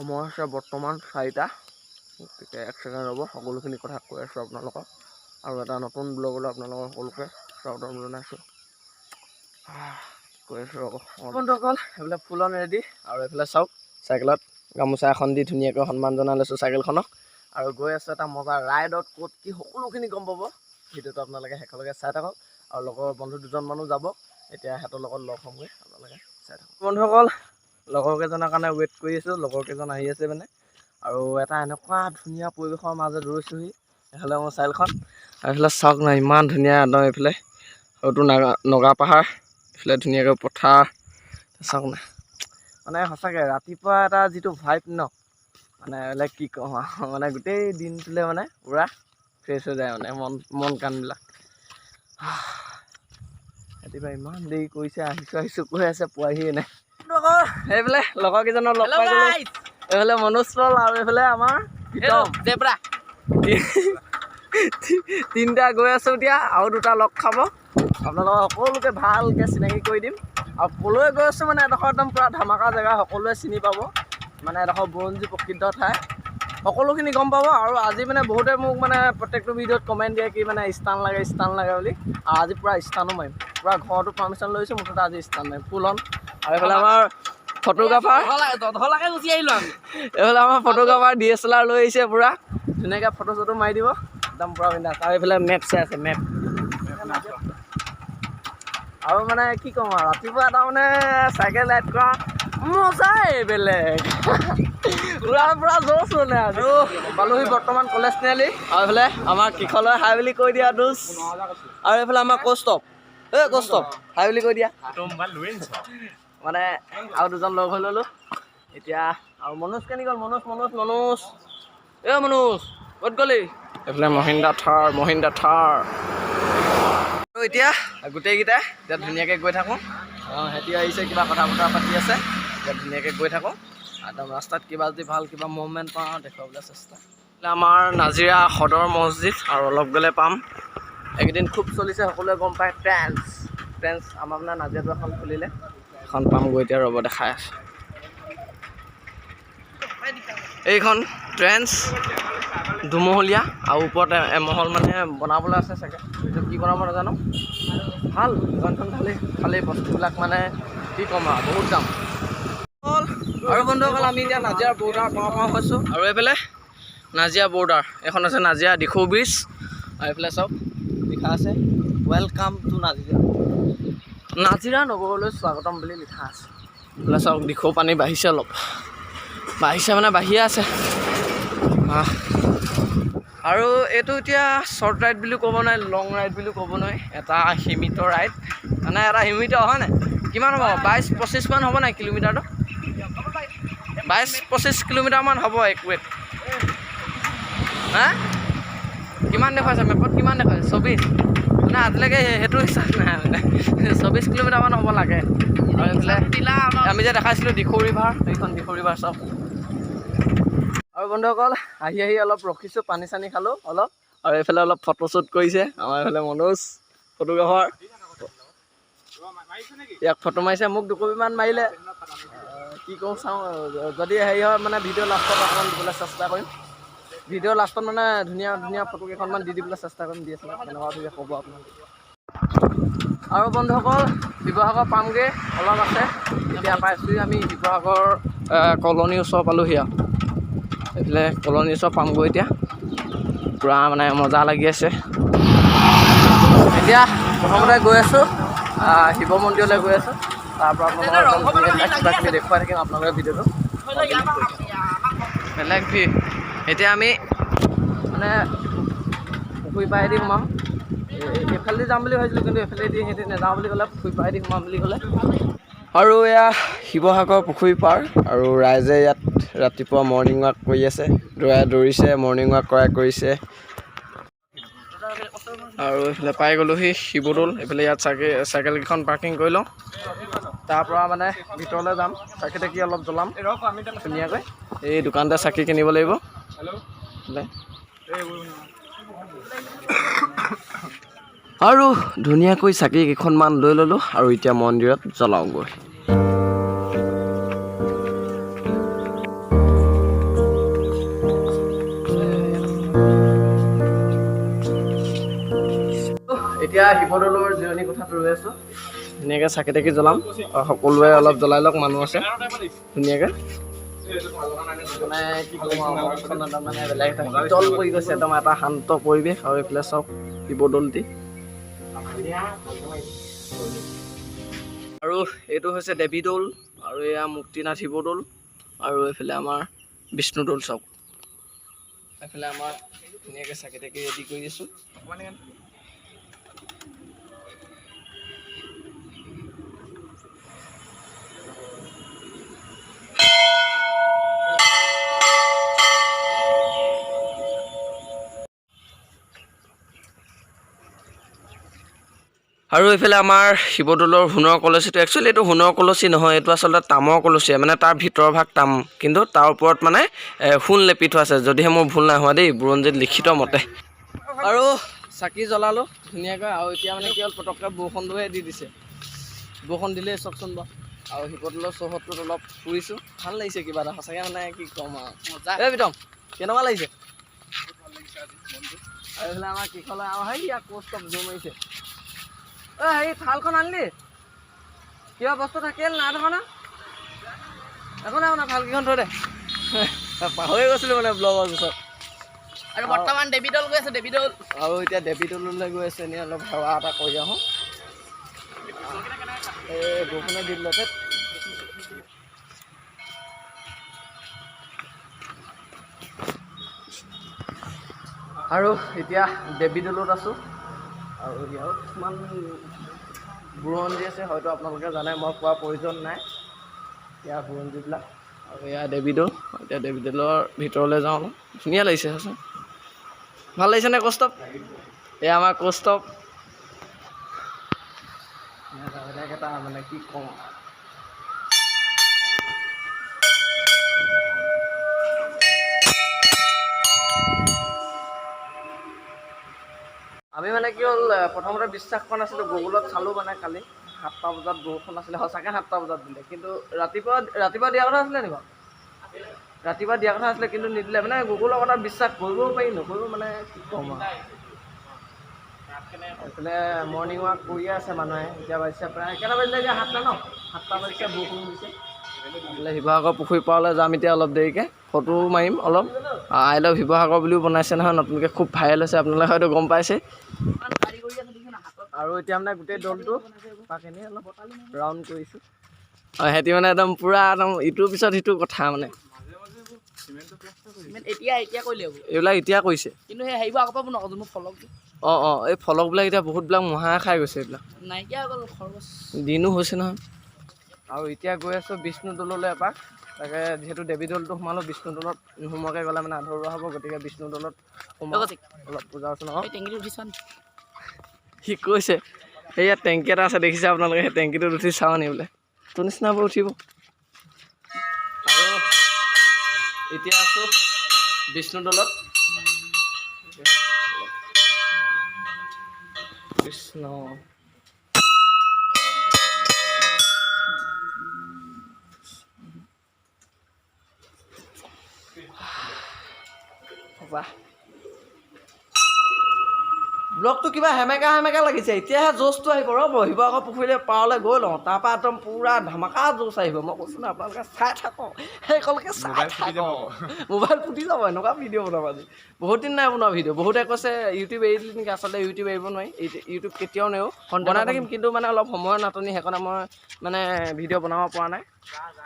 সময় হৈছে বৰ্তমান 4টা। গতিকে এক ছেকেণ্ড ৰ'ব, সকলোখিনি কথা কৈ আছোঁ আপোনালোকক আৰু এটা নতুন ব্লগলৈ আপোনালোকক সকলোকে স্বাগতম জনাইছোঁ। কৈ আছোঁ ৰ'ব বন্ধুসকল, এইফালে ফুল অন ৰেডি আৰু এইফালে চাওক চাইকেলত গামোচা এখন দি ধুনীয়াকৈ সন্মান জনাই লৈছোঁ চাইকেলখনক আৰু গৈ আছোঁ এটা মজা ৰাইডত। ক'ত কি সকলোখিনি গম পাব, ভিডিঅ'টো আপোনালোকে শেষলৈকে চাই থাকক আৰু লগৰ বন্ধু দুজনমানো যাব, এতিয়া সিহঁতৰ লগত লগ হ'মগৈ, আপোনালোকে চাই থাকক। বন্ধুসকল, লগৰ কেইজনৰ কাৰণে ৱেইট কৰি আছোঁ, লগৰ কেইজন আহি আছে মানে, আৰু এটা এনেকুৱা ধুনীয়া পৰিৱেশৰ মাজত ৰৈছোঁহি। এইফালে মোৰ চাইকেলখন আৰু এইফালে চাওক না, ইমান ধুনীয়া একদম। এইফালে হয়তো নগা পাহাৰ, এইফালে ধুনীয়াকৈ পথাৰ চাওক না, মানে সঁচাকৈ ৰাতিপুৱা এটা যিটো ভাইব ন, মানে এইবিলাক কি কওঁ মানে গোটেই দিনটোলৈ মানে পূৰা ফ্ৰেছ হৈ যায় মানে মন কাণবিলাক। ৰাতিপুৱা ইমান দেৰি কৰিছে, আহিছোঁ কৈ আছে, পোৱাহিয়ে নাই। এইফালে লগৰ কেইজনৰ লগ পাই গ'লো। এইফালে মনোজ পল আৰু এইফালে আমাৰ জেব্ৰা, তিনিটা গৈ আছোঁ এতিয়া, আৰু দুটা লগ খাব। আপোনালোকক সকলোকে ভালকৈ চিনাকি কৰি দিম। আৰু ক'লৈ গৈ আছোঁ মানে এডোখৰ একদম পূৰা ধামাকা জেগা, সকলোৱে চিনি পাব, মানে এডোখৰ বুৰঞ্জী প্ৰসিদ্ধ ঠাই, সকলোখিনি গম পাব। আৰু আজি মানে বহুতে মোক মানে প্ৰত্যেকটো ভিডিঅ'ত কমেণ্ট দিয়ে কি মানে ষ্টান লাগে বুলি, আৰু আজি পূৰা ষ্টানো মাৰিম, পূৰা ঘৰতো পাৰ্মিশ্যন লৈছোঁ, মুঠতে আজি ষ্টান মাৰিম ফুল অন। আৰু এইফালে আমাৰ ফটোগ্ৰাফাৰ গুচি আহিলোঁ আমি। এইফালে আমাৰ ফটোগ্ৰাফাৰ DSLR লৈ আহিছে, পূৰা ধুনীয়াকৈ ফটো চটো মাৰি দিব একদম পূৰা বিন্দাছ। আৰু এইফালে মেপ চাই আছে, মেপ। আৰু মানে কি ক'ম আৰু, ৰাতিপুৱা এটা মানে চাইকেল ৰাইড কৰা মজাই বেলেগ, পূৰা জোচ মানে। আৰু পালোহি বৰ্তমান কলেজ তিনিআলি, আৰু এইফালে আমাৰ কিশলয় হাই বুলি কৈ দিয়া দোষ, আৰু এইফালে আমাৰ কৌস্তৱ হাই বুলি কৈ দিয়া মানে, আৰু দুজন লগ হৈ ল'লোঁ এতিয়া। আৰু মনোজ কেনি গ'ল? মনোজ ক'ত গ'লি? এইফালে মহিন্দ্ৰা থাৰ আৰু এতিয়া গোটেইকেইটাই এতিয়া ধুনীয়াকৈ গৈ থাকোঁ। সিহঁতি আহিছে, কিবা কথা বতৰা পাতি আছে, এতিয়া ধুনীয়াকৈ গৈ থাকোঁ। একদম ৰাস্তাত কিবা যদি ভাল কিবা মুভমেণ্ট পাওঁ দেখুৱাবলৈ চেষ্টা। আমাৰ নাজিৰা সদৰ মছজিদ, আৰু অলপ গ'লে পাম। এইকেইদিন খুব চলিছে, সকলোৱে গম পায়, ট্ৰেন্স আমাৰ মানে নাজিৰাটো এখন খুলিলে, এখন পামগৈ এতিয়া, ৰ'ব দেখাই আছে। এইখন ট্ৰেন্স দুমহলীয়া, আৰু ওপৰত এমহল মানে বনাবলৈ আছে চাগে, কি বনাব নাজানো। ভাল দোকানখন, খালী বস্তুবিলাক মানে কি ক'ম আৰু বহুত দাম। আৰু বন্ধুসকল, আমি এতিয়া নাজিৰা বৰ্ডাৰ পাওঁ হৈছোঁ, আৰু এইফালে নাজিৰা বৰ্ডাৰ, এখন আছে নাজিৰা দিখৌ ব্ৰিজ, আৰু এইফালে চাওক লিখা আছে ৱেলকাম টু নাজিৰা নগৰলৈ স্বাগতম বুলি লিখা আছে। এইফালে চাওক দিখৌ পানী বাঢ়িছে, অলপ মানে বাঢ়িয়ে আছে। আৰু এইটো এতিয়া শ্বৰ্ট ৰাইড বুলিও ক'ব নোৱাৰি, লং ৰাইড বুলিও ক'ব নোৱাৰি, এটা সীমিত ৰাইড, মানে এটা সীমিত হয় নাই, কিমান হ'ব 22-25 মান হ'ব নাই কিলোমিটাৰটো, 22-25 কিলোমিটাৰমান হ'ব একুৱেট। হা কিমান দেখুৱাইছে মেপত, কিমান দেখুৱাইছে? 24 মানে আজিলৈকে সেইটো হিচাপ নাই মানে, 24 কিলোমিটাৰমান হ'ব লাগে। আৰু এইফালে আমি যে দেখাইছিলোঁ দিখৌ ৰিভাৰ, এইখন দিখৌ ৰিভাৰ চাওক। আৰু বন্ধুসকল, আহি অলপ ৰখিছোঁ, পানী চানী খালোঁ অলপ, আৰু এইফালে অলপ ফটোশ্বুট কৰিছে আমাৰ এইফালে মনোজ ফটোগ্ৰাফাৰ, ইয়াক ফটো মাৰিছে, মোক 2 কপিমান মাৰিলে। কি কৰোঁ চাওঁ, যদি হেৰি হয় মানে ভিডিঅ' লাষ্টত অকণমান দিবলৈ চেষ্টা কৰিম, ভিডিঅ' লাষ্টত মানে ধুনীয়া ফটো কেইখনমান দি দিবলৈ চেষ্টা কৰিম, কেনেকুৱা ধুনীয়া ক'ব আপোনালোকে। আৰু বন্ধুসকল, শিৱসাগৰ পামগৈ, অলপ আছে, এতিয়া পাইছোঁ আমি শিৱসাগৰ কলনীৰ ওচৰ পালোঁহি আৰু। এইফালে কলনীৰ ওচৰ পামগৈ এতিয়া, পূৰা মানে মজা লাগি আছে। এতিয়া প্ৰথমতে গৈ আছোঁ শিৱ মন্দিৰলৈ গৈ আছোঁ, তাৰপৰা আপোনালোকক দেখুৱাই থাকিম আপোনালোকে ভিডিঅ'টো বেলেগ ভিৰ। এতিয়া আমি মানে পুখুৰী পাৰেদি সোমাম, এইফালেদি যাম বুলি ভাবিছিলোঁ, কিন্তু এইফালেদি সিহঁতি নাযাওঁ বুলি ক'লে, পুখুৰী পাৰেদি সোমাম বুলি ক'লে। আৰু এয়া শিৱসাগৰ পুখুৰী পাৰ, আৰু ৰাইজে ইয়াত ৰাতিপুৱা মৰ্ণিং ৱাক কৰি আছে, দৌৰিছে, মৰ্ণিং ৱাক কৰিছে। আৰু এইফালে পাই গ'লোহি শিৱদৌল, এইফালে ইয়াত চাইকেলকেইখন পাৰ্কিং কৰি লওঁ, তাৰপৰা মানে ভিতৰলৈ যাম, চাকি তাকি অলপ জ্বলাম ধুনীয়াকৈ। এই দোকানতে চাকি কিনিব লাগিব, আৰু ধুনীয়াকৈ চাকি কেইখনমান লৈ ল'লোঁ, আৰু এতিয়া মন্দিৰত জ্বলাওঁগৈ। এতিয়া শিৱদৌলৰ জিৰণি কোঠাত ৰৈ আছোঁ ধুনীয়াকৈ চাকি তাকি জ্বলাম সকলোৱে অলপ জ্বলাই লওক মানুহ আছে ধুনীয়াকৈ মানে কি ক'ম আৰু মানে বেলেগ এটা শীতল পৰি গৈছে একদম এটা শান্ত পৰিৱেশ আৰু এইফালে চাওক শিৱদৌলটি আৰু এইটো হৈছে দেৱীদৌল আৰু এয়া মুক্তিনাথ শিৱদৌল আৰু এইফালে আমাৰ বিষ্ণুদৌল চাওক এইফালে আমাৰ ধুনীয়াকৈ চাকি তাকি ৰেডি কৰি আছোঁ আৰু এইফালে আমাৰ শিৱদৌলৰ সোণৰ কলচীটো একচুৱেলি এইটো সোণৰ কলচী নহয় এইটো আচলতে তামৰ কলচীয়ে মানে তাৰ ভিতৰৰ ভাগ তাম কিন্তু তাৰ ওপৰত মানে সোণ লেপি থোৱা আছে যদিহে মোৰ ভুল নাই হোৱা দেই বুৰঞ্জীত লিখিত মতে আৰু চাকি জ্বলালোঁ ধুনীয়াকৈ আৰু এতিয়া মানে কি হ'ল পটককৈ বৰষুণটোহে দি দিছে বৰষুণ দিলেই চাওকচোন বাৰু আৰু শিৱদৌলৰ চৌহদটোত অলপ ফুৰিছোঁ ভাল লাগিছে কিবা এটা সঁচাকৈ মানে কি ক'ম আৰু মজা এই বিতম কেনেকুৱা লাগিছে আৰু এইফালে আমাৰ কিখলে আৰু সেই ইয়াক কষ্ট জোৰ মাৰিছে হেৰি থালখন আনিলি কিবা বস্তু থাকিল নাই থকা না একো নাই মানে থালকেইখন থৈ দে পাহৰি গৈছিলোঁ মানে ব্লগৰ পিছত আৰু বৰ্তমান দেৱীদৌল গৈ আছে দেৱীদৌল আৰু এতিয়া দেৱীদৌললৈ গৈ আছে এনেই অলপ সেৱা এটা কৰি আহোঁ এই বৰষুণে দি দিলে আৰু এতিয়া দেৱীদৌলত আছোঁ আৰু ইয়াৰো কিছুমান বুৰঞ্জী আছে হয়তো আপোনালোকে জানে মই কোৱাৰ প্ৰয়োজন নাই ইয়াৰ বুৰঞ্জীবিলাক আৰু এয়া দেৱীদৌল এতিয়া দেৱীদৌলৰ ভিতৰলৈ যাওঁ অলপ ধুনীয়া লাগিছে চাচোন ভাল লাগিছেনে কৌস্তৱ এয়া আমাৰ কৌস্তৱ বেলেগ এটা মানে কি কওঁ আমি মানে কি হ'ল প্ৰথমতে বিশ্বাস কৰা নাছিলোঁ গুগলত চালোঁ মানে কালি 7টা বজাত বৰষুণ আছিলে সঁচাকৈ 7টা বজাত দিলে কিন্তু ৰাতিপুৱা দিয়া কথা আছিলে নি বাৰু ৰাতিপুৱা দিয়া কথা আছিলে কিন্তু নিদিলে মানে গুগলৰ কথা বিশ্বাস কৰিবও পাৰি নকৰিব মানে কি ক'ম আৰু এইফালে মৰ্ণিং ৱাক কৰিয়ে আছে মানুহে এতিয়া বাজিছে প্ৰায় কেইটা বাজিলে এতিয়া 7টা ন 7টা বাজিছে বৰষুণ দিছে এইফালে শিৱসাগৰ পুখুৰী পাৰলৈ যাম এতিয়া অলপ দেৰিকৈ ফটো মাৰিম অলপ আই লাভ শিৱসাগৰ বুলিও বনাইছে নহয় নতুনকৈ খুব ভাইৰেল হৈছে আপোনালোকে হয়তো গম পাইছে আৰু এতিয়া মানে গোটেই দলটো তাক এনেই অলপ ৰাউণ্ড কৰিছোঁ আৰু সিহঁতি মানে একদম পূৰা একদম ইটোৰ পিছত সিটো কথা মানে এইবিলাক এতিয়া কৰিছে কিন্তু সেই হেৰিবোৰ আগৰ পৰা নকওঁ মোৰ ফলক অঁ এই ফলকবিলাক এতিয়া বহুতবিলাক মহা খাই গৈছে এইবিলাক নাইকিয়া হৈ গ'ল খৰচ দিনো হৈছে নহয় আৰু এতিয়া গৈ আছোঁ বিষ্ণুদৌললৈ এপাক তাকে যিহেতু দেৱীদৌলটো সোমালোঁ বিষ্ণুদৌলত নোসোমোৱাকৈ গ'লে মানে আধৰুৱা হ'ব গতিকে বিষ্ণুদৌলত সোমাওঁ অলপ পূজা অৰ্চনা অঁ টেংকিটো উঠি চাওঁ সি কৈছে সেয়া টেংকি এটা আছে দেখিছে আপোনালোকে সেই টেংকিটোত উঠি চাওঁ নি বোলে তোৰ নিচিনাবোৰ উঠিব আৰু এতিয়া আছোঁ বিষ্ণুদৌলত কৃষ্ণ ব্লগটো কিবা হেমেকা লাগিছে এতিয়াহে জোচটো আহিব ৰ'ব শিৱসাগৰ পুখুৰীলৈ পাৰলৈ গৈ লওঁ তাৰপৰা একদম পূৰা ধমাকা জোচ আহিব মই কৈছোঁ ন আপোনালোকে চাই থাকক সেইকলকে চাই থাকক মোবাইল ফুটি যাব এনেকুৱা ভিডিঅ' বনাব আজি বহুত দিন নাই বনোৱা ভিডিঅ' বহুতে কৈছে ইউটিউব এৰি দিলি নেকি আচলতে ইউটিউব এৰিব নোৱাৰি ইউটিউব কেতিয়াও নেৰো বনাই থাকিম কিন্তু মানে অলপ সময়ৰ নাটনি সেইকাৰণে মই মানে ভিডিঅ' বনাব পৰা নাই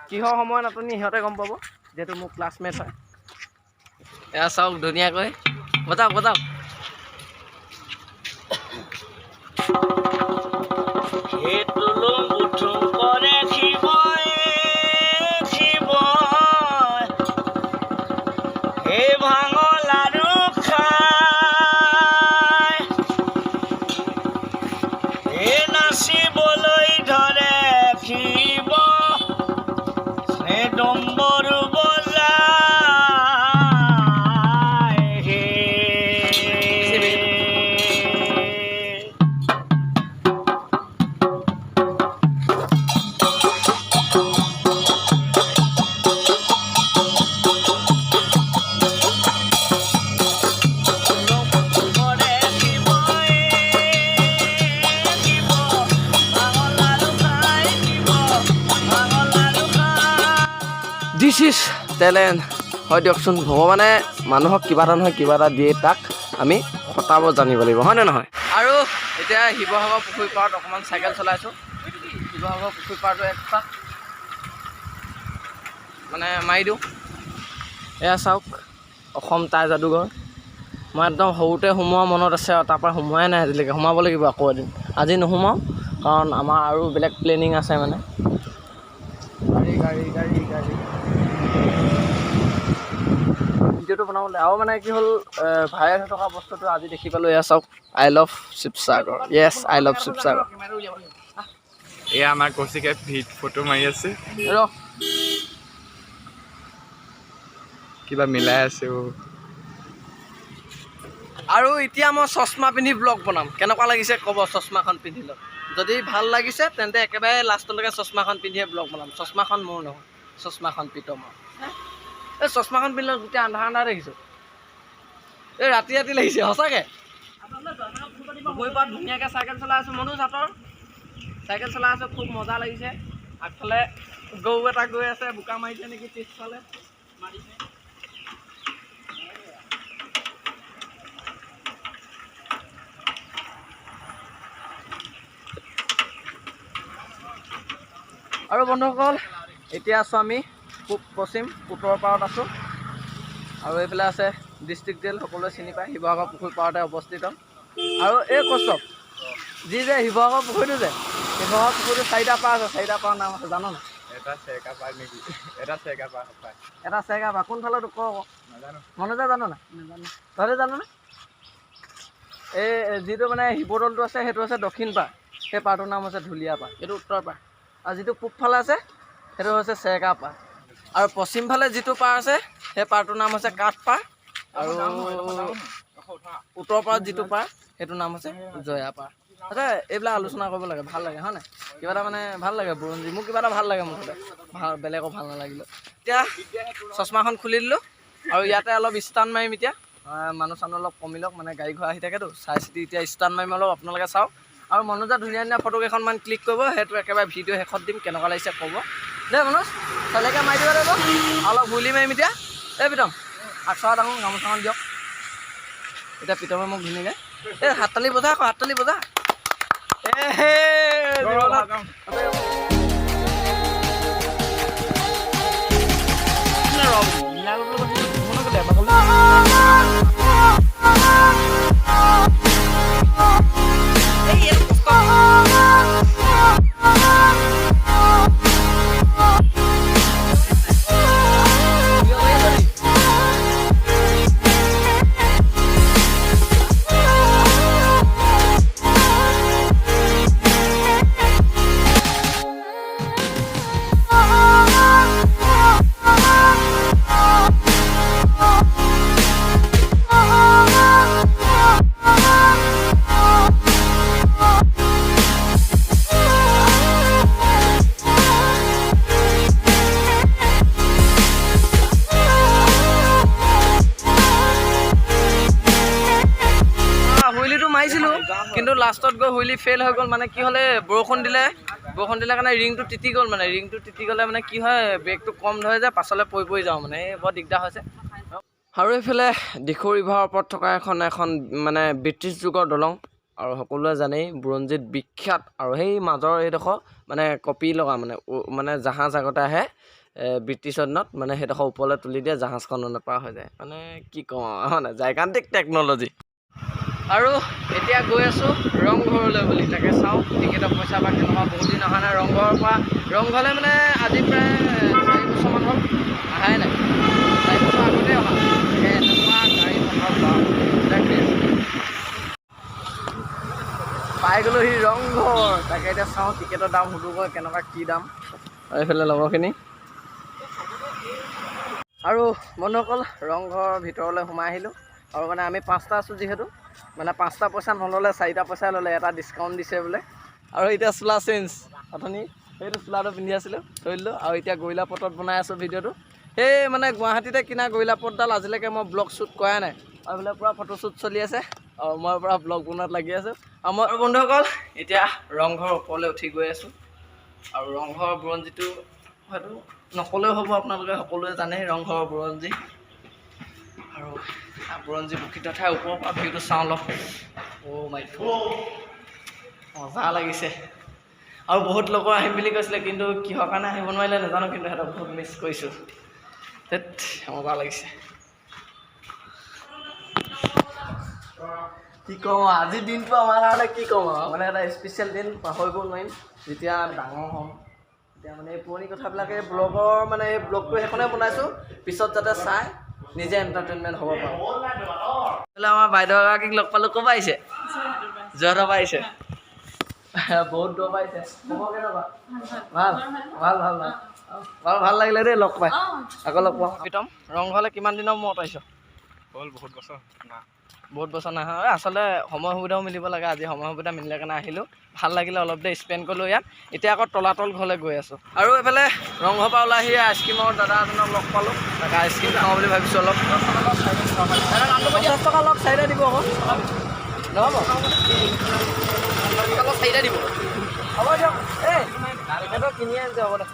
কিহৰ সময়ৰ নাটনি সিহঁতে গম পাব যিহেতু মোৰ ক্লাছমেট হয় এয়া চাওক ধুনীয়াকৈ বজাওক টেলেণ্ট হয় দিয়কচোন। ভগৱানে মানুহক কিবা এটা নহয় কিবা এটা দিয়ে, তাক আমি খটাব জানিব লাগিব, হয়নে নহয়? আৰু এতিয়া শিৱসাগৰ পুখুৰী পাৰত অকণমান চাইকেল চলাইছোঁ। শিৱসাগৰ পুখুৰী পাৰটো একটা মানে মাৰি দিওঁ। এয়া চাওক অসম টাই যাদুঘৰ। মই একদম সৰুতে সোমোৱা মনত আছে আৰু তাৰপৰা সোমোৱাই নাই আজিলৈকে। সোমাব লাগিব আকৌ এদিন। আজি নোসোমাওঁ কাৰণ আমাৰ আৰু বেলেগ প্লেনিং আছে মানে। গাড়ী ভিডিঅ'টো বনাবলৈ আৰু মানে কি হ'ল, ভাইৰেল হৈ থকা বস্তুটো আজি দেখি পালোঁ। এয়া চাওক, I love Sivasagar. Yes, I love Sivasagar. এয়া আমাৰ কৌশিকে ফটো মাৰি আছে, কিবা মিলাই আছে। আৰু এতিয়া মই চশমা পিন্ধি ব্লগ বনাম। কেনেকুৱা লাগিছে ক'ব চশমাখন পিন্ধি লওক। যদি ভাল লাগিছে তেন্তে একেবাৰে লাষ্টলৈকে চশমাখন পিন্ধিয়ে ব্লগ বনাম। চশমাখন মোৰ নহয়, চশমাখন প্ৰীতমৰ। এই চশমাখন পিন্ধিলে গোটেই আন্ধাৰ আন্ধাৰ দেখিছোঁ। এই ৰাতি ৰাতি লাগিছে সঁচাকৈ। পুখুৰী পাৰত ধুনীয়াকৈ চাইকেল চলাই আছোঁ। মনোজ হাতৰ চাইকেল চলাই আছোঁ, খুব মজা লাগিছে। আগফালে গৰু এটা গৈ আছে, বোকা মাৰিছে নেকি পিছফালে মাৰিছে। আৰু বন্ধুসকল এতিয়া আছোঁ আমি পূব পশ্চিম উত্তৰ পাৰত আছোঁ। আৰু এইফালে আছে ডিষ্ট্ৰিক্ট জেল, সকলোৱে চিনি পায়, শিৱসাগৰ পুখুৰী পাৰতে অৱস্থিত। আৰু এই কষ্টক যি যে শিৱসাগৰ পুখুৰীটো যে, শিৱসাগৰ পুখুৰীটো 4টা পাৰ আছে। 4টা পাৰ নাম আছে জানো না? এটা চেকা পাৰ নেকি? এটা চেকা পাৰ। এটা চেকা পাৰ কোনফালে তোক কওঁ নাজানো। মনোজে জানো না? নাজানো। তহঁতে জানো না? এই যিটো মানে শিৱদৌলটো আছে সেইটো আছে দক্ষিণ পাৰ। সেই পাৰটোৰ নাম হৈছে ঢুলীয়া পাৰ, এইটো উত্তৰ পাৰ। আৰু যিটো পূবফালে আছে সেইটো হৈছে চেকা পাৰ। আৰু পশ্চিমফালে যিটো পাৰ আছে সেই পাৰটোৰ নাম হৈছে কাঠ পাৰ। আৰু উত্তৰ পাৰত যিটো পাৰ সেইটো নাম হৈছে জয়া পাৰ। আচ্ছা, এইবিলাক আলোচনা কৰিব লাগে, ভাল লাগে হয় নাই? কিবা এটা মানে ভাল লাগে বুৰঞ্জী, মোক কিবা এটা ভাল লাগে মুঠতে, ভাল বেলেগো ভাল নালাগিলেও। এতিয়া চশমাখন খুলি দিলোঁ আৰু ইয়াতে অলপ ষ্টাণ্ট মাৰিম এতিয়া। মানুহ চানুহ অলপ কমি লওক, মানে গাড়ী ঘোঁৰা আহি থাকেতো, চাই চিতি এতিয়া ষ্টাণ্ট মাৰিম অলপ, আপোনালোকে চাওক। আৰু মনোজে ধুনীয়া ধুনীয়া ফটো কেইখনমান ক্লিক কৰিব, সেইটো একেবাৰে ভিডিঅ' শেষত দিম, কেনেকুৱা লাগিছে ক'ব দেই। মনোজ চালেকে মাৰি দিব লাগিব, অলপ গুলি মাৰিম এতিয়া। এই প্ৰীতম আগচৰা ডাঙৰ গামোচাখন দিয়ক। এতিয়া প্ৰীতমে মোক ধুনীয়াকৈ এই হাততালি বজা আকৌ, হাততালি বজা। মাৰিছিলোঁ কিন্তু লাষ্টত গৈ হুইলি ফেইল হৈ গ'ল। মানে কি হ'লে বৰষুণ দিলে কাৰণে ৰিংটো তিতি গ'ল। মানে ৰিংটো তিতি গ'লে মানে কি হয়, ব্ৰেকটো কম ধৰে যে পাছলৈ পৰি যাওঁ, মানে এই বৰ দিগদাৰ হৈছে। আৰু এইফালে দিখৌ ৰিভাৰৰ ওপৰত থকা এখন মানে ব্ৰিটিছ যুগৰ দলং। আৰু সকলোৱে জানেই বুৰঞ্জীত বিখ্যাত। আৰু সেই মাজৰ এইডোখৰ মানে কপি লগা মানে জাহাজ আগতে আহে ব্ৰিটিছৰ দিনত, মানে সেইডোখৰ ওপৰলৈ তুলি দিয়ে, জাহাজখন নপৰা হৈ যায়। মানে কি কওঁ হয় নাই, জাইকান্তিক টেকন'লজি। আৰু এতিয়া গৈ আছোঁ ৰংঘৰলৈ বুলি, তাকে চাওঁ টিকেটৰ পইচা বা কেনেকুৱা। বহুত দিন অহা নাই ৰংঘৰৰ পৰা। ৰংঘৰলৈ মানে আজি প্ৰায় 4 বছৰমান হ'ল অহাই নাই। 4 বছৰ আগতে অহা। তাকে এনেকুৱা গাড়ী মটৰ পাই গ'লোহি ৰংঘৰ। তাকে এতিয়া চাওঁ টিকেটৰ দাম সুধোগৈ কেনেকুৱা কি দাম। আৰু এইফালে লগৰখিনি। আৰু বন্ধুসকল ৰংঘৰৰ ভিতৰলৈ সোমাই আহিলোঁ। আৰু মানে আমি 5টা আছোঁ যিহেতু, মানে 5টা পইচা নল'লে 4টা পইচাই ল'লে, এটা ডিছকাউণ্ট দিছে বোলে। আৰু এতিয়া চোলা চেঞ্জ, অথনি সেইটো চোলাটো পিন্ধি আছিলোঁ থৈ দিলোঁ। আৰু এতিয়া গৰিলা পটত বনাই আছোঁ ভিডিঅ'টো। সেই মানে গুৱাহাটীতে কিনা গৰিলা পটডাল আজিলৈকে মই ব্লগ শ্বুট কৰাই নাই। আৰু এইফালে পূৰা ফটোশ্বুট চলি আছে আৰু মই পূৰা ব্লগ বনোৱাত লাগি আছোঁ। আৰু মই বন্ধুসকল এতিয়া ৰংঘৰৰ ওপৰলৈ উঠি গৈ আছোঁ। আৰু ৰংঘৰৰ বুৰঞ্জীটো হয়তো নকলেও হ'ব, আপোনালোকে সকলোৱে জানে ৰংঘৰৰ বুৰঞ্জী। আৰু বুৰঞ্জী প্ৰকৃত ঠাইৰ ওপৰৰ পৰা ভিউটো চাওঁ অলপ। মাই গড, মজা লাগিছে। আৰু বহুত লগৰ আহিম বুলি কৈছিলে, কিন্তু কিহৰ কাৰণে আহিব নোৱাৰিলে নাজানো, কিন্তু সিহঁতক বহুত মিছ কৰিছোঁ। ধেত মজা লাগিছে। কি ক'ম আৰু আজিৰ দিনটো আমাৰ কাৰণে কি ক'ম আৰু, মানে এটা স্পেচিয়েল দিন, পাহৰিব নোৱাৰিম। যেতিয়া ডাঙৰ হ'ম এতিয়া মানে এই পুৰণি কথাবিলাকে ব্লগৰ মানে এই ব্লগটো সেইখনে বনাইছোঁ, পিছত যাতে চাই নিজে এণ্টাৰটেইনমেণ্ট হ'ব পাৰোঁ। আমাৰ বাইদেউ এগৰাকীক লগ পালোঁ। ক'ৰ পৰা আহিছে? যোৰহাটৰ পৰা আহিছে। বহুত দূৰৰ পৰা আহিছে। খবৰ কেনেকুৱা? ভাল ভাল ভাল ভাল বাৰু, ভাল লাগিলে দেই লগ পাই। আকৌ লগ পাম। প্ৰীতম, ৰংঘৰলৈ কিমান দিনৰ মূৰত আহিছ? হ'ল বহুত বছৰ না। বহুত বছৰ নাহা। আচলতে সময় সুবিধাও মিলিব লাগে। আজি সময় সুবিধা মিলিলে কাৰণে আহিলোঁ। ভাল লাগিলে, অলপ দেৰি স্পেণ্ড কৰিলোঁ ইয়াত। এতিয়া আকৌ তলাতল ঘৰলৈ গৈ আছোঁ। আৰু এইফালে ৰংঘৰৰ পৰা ওলাই আহি আইচক্ৰীমৰ দাদা এজনক লগ পালোঁ। তাকে আইচক্ৰীম খাওঁ বুলি ভাবিছোঁ অলপ। 50 টকা লওক, 4টা দিব আকৌ। নহ'ব, অলপ 4টা দিব। হ'ব দিয়ক। এই সিহঁতক কিনি আনিছে, হ'ব দে।